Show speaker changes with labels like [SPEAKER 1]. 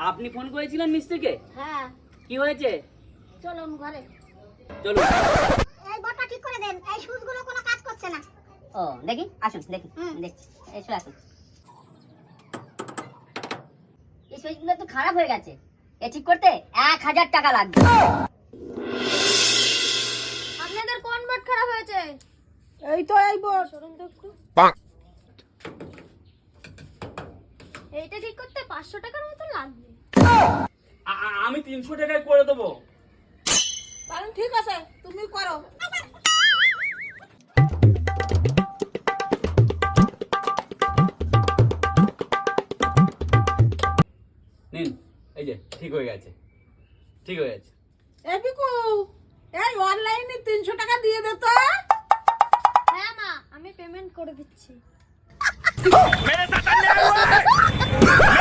[SPEAKER 1] আপনি ফোন করেছিলেন মিস্ত্রিকে?
[SPEAKER 2] হ্যাঁ।
[SPEAKER 1] কি হয়েছে?
[SPEAKER 2] চলুন ঘরে।
[SPEAKER 1] চলুন।
[SPEAKER 2] এই বটটা ঠিক করে দেন, এই সুইচগুলো কোনো কাজ করছে না।
[SPEAKER 3] ও দেখি, আসুন দেখি, দেখছি, এসো আসুন। এই সুইচগুলো তো খারাপ হয়ে গেছে, এ ঠিক করতে 1000 টাকা লাগবে।
[SPEAKER 2] আপনাদের কোন বট খারাপ হয়েছে?
[SPEAKER 4] এই তো এই বট।
[SPEAKER 2] সরুন তো একটু। এইটা ঠিক করতে 500 টাকার মতো লাগবে।
[SPEAKER 1] আমি 300 টাকায় করে দেবো।
[SPEAKER 4] তাহলে ঠিক আছে, তুমি করো।
[SPEAKER 1] নিন, এই যে ঠিক হয়ে গেছে, ঠিক হয়ে গেছে।
[SPEAKER 4] এই বিকু, এই অনলাইনে 300 টাকা দিয়ে দে তো।
[SPEAKER 2] হ্যাঁ মা, আমি পেমেন্ট করে দিচ্ছি।
[SPEAKER 1] मेरे साथ अन्याय हुआ है।